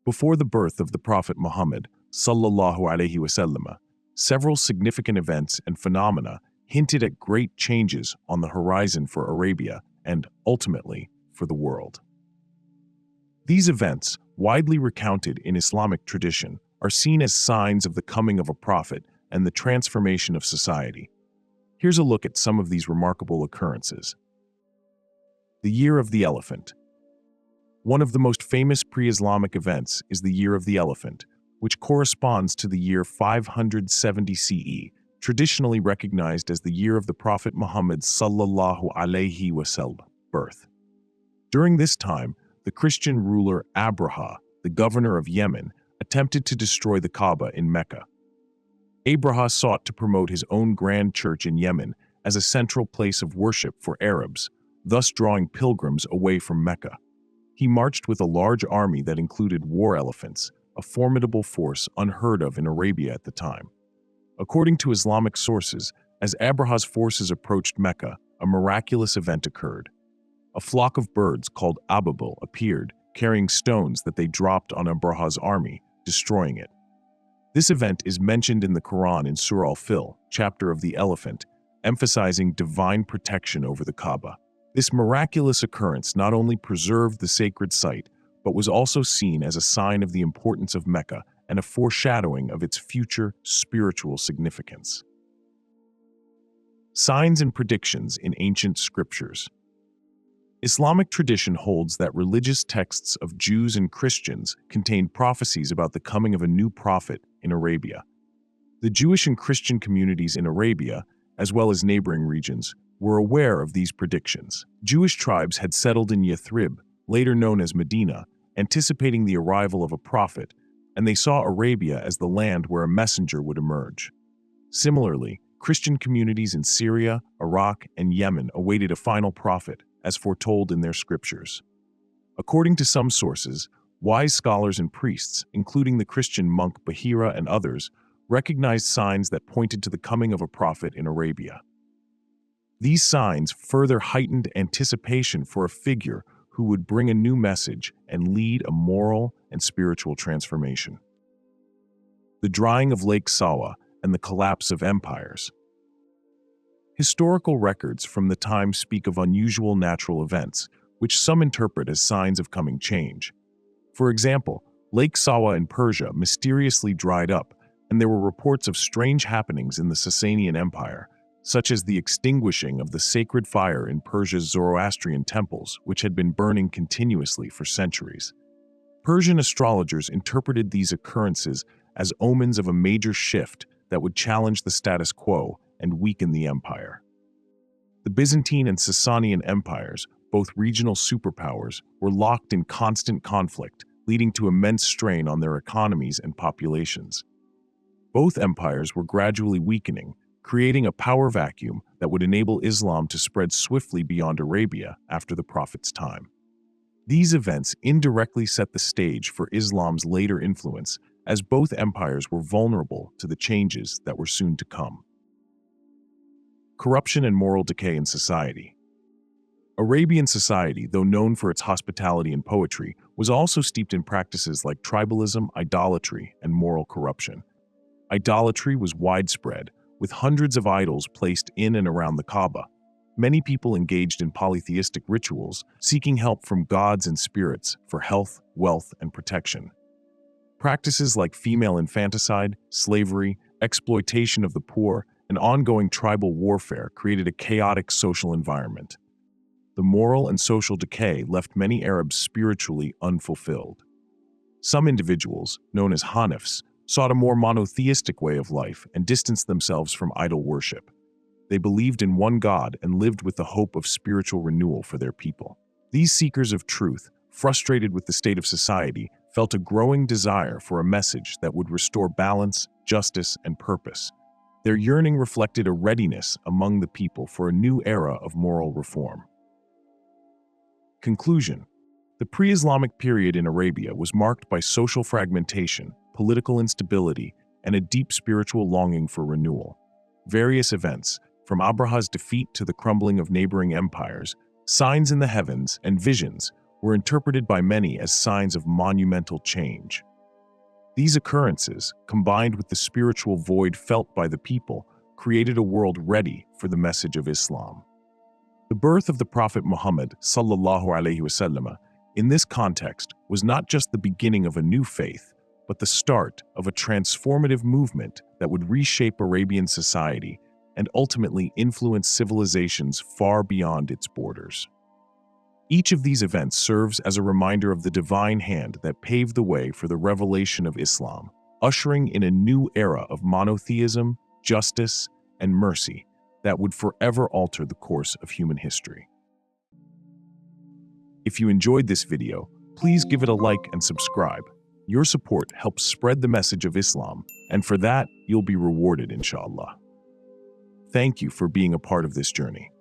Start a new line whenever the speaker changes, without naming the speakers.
Before the birth of the Prophet Muhammad, sallallahu alaihi wasallam, several significant events and phenomena hinted at great changes on the horizon for Arabia and, ultimately, for the world. These events, widely recounted in Islamic tradition, are seen as signs of the coming of a prophet and the transformation of society. Here's a look at some of these remarkable occurrences. The Year of the Elephant. One of the most famous pre-Islamic events is the Year of the Elephant, which corresponds to the year 570 CE, traditionally recognized as the year of the Prophet Muhammad sallallahu alaihi wasallam birth. During this time, the Christian ruler Abraha, the governor of Yemen, attempted to destroy the Kaaba in Mecca. Abraha sought to promote his own grand church in Yemen as a central place of worship for Arabs, thus drawing pilgrims away from Mecca. He marched with a large army that included war elephants, a formidable force unheard of in Arabia at the time. According to Islamic sources, as Abraha's forces approached Mecca, a miraculous event occurred. A flock of birds called ababil appeared, carrying stones that they dropped on Abraha's army, destroying it. This event is mentioned in the Quran in Surah Al-Fil, chapter of the elephant, emphasizing divine protection over the Kaaba. This miraculous occurrence not only preserved the sacred site, but was also seen as a sign of the importance of Mecca and a foreshadowing of its future spiritual significance. Signs and predictions in ancient scriptures. Islamic tradition holds that religious texts of Jews and Christians contain prophecies about the coming of a new prophet in Arabia. The Jewish and Christian communities in Arabia, as well as neighboring regions, were aware of these predictions. Jewish tribes had settled in Yathrib, later known as Medina, anticipating the arrival of a prophet, and they saw Arabia as the land where a messenger would emerge. Similarly, Christian communities in Syria, Iraq, and Yemen awaited a final prophet, as foretold in their scriptures. According to some sources, wise scholars and priests, including the Christian monk Bahira and others, recognized signs that pointed to the coming of a prophet in Arabia. These signs further heightened anticipation for a figure who would bring a new message and lead a moral and spiritual transformation. The drying of Lake Sawa and the collapse of empires. Historical records from the time speak of unusual natural events, which some interpret as signs of coming change. For example, Lake Sawa in Persia mysteriously dried up, and there were reports of strange happenings in the Sasanian Empire, such as the extinguishing of the sacred fire in Persia's Zoroastrian temples, which had been burning continuously for centuries. Persian astrologers interpreted these occurrences as omens of a major shift that would challenge the status quo and weaken the empire. The Byzantine and Sasanian empires, both regional superpowers, were locked in constant conflict, leading to immense strain on their economies and populations. Both empires were gradually weakening, creating a power vacuum that would enable Islam to spread swiftly beyond Arabia after the Prophet's time. These events indirectly set the stage for Islam's later influence, as both empires were vulnerable to the changes that were soon to come. Corruption and moral decay in society. Arabian society, though known for its hospitality and poetry, was also steeped in practices like tribalism, idolatry, and moral corruption. Idolatry was widespread, with hundreds of idols placed in and around the Kaaba. Many people engaged in polytheistic rituals, seeking help from gods and spirits for health, wealth, and protection. Practices like female infanticide, slavery, exploitation of the poor, and ongoing tribal warfare created a chaotic social environment. The moral and social decay left many Arabs spiritually unfulfilled. Some individuals, known as Hanifs, sought a more monotheistic way of life and distanced themselves from idol worship. They believed in one God and lived with the hope of spiritual renewal for their people. These seekers of truth, frustrated with the state of society, felt a growing desire for a message that would restore balance, justice, and purpose. Their yearning reflected a readiness among the people for a new era of moral reform. Conclusion. The pre-Islamic period in Arabia was marked by social fragmentation, political instability, and a deep spiritual longing for renewal. Various events, from Abraha's defeat to the crumbling of neighboring empires, signs in the heavens, and visions, were interpreted by many as signs of monumental change. These occurrences, combined with the spiritual void felt by the people, created a world ready for the message of Islam. The birth of the Prophet Muhammad sallallahu alaihi wasallam in this context was not just the beginning of a new faith, but the start of a transformative movement that would reshape Arabian society and ultimately influence civilizations far beyond its borders. Each of these events serves as a reminder of the divine hand that paved the way for the revelation of Islam, ushering in a new era of monotheism, justice, and mercy that would forever alter the course of human history. If you enjoyed this video, please give it a like and subscribe. Your support helps spread the message of Islam, and for that, you'll be rewarded, inshallah. Thank you for being a part of this journey.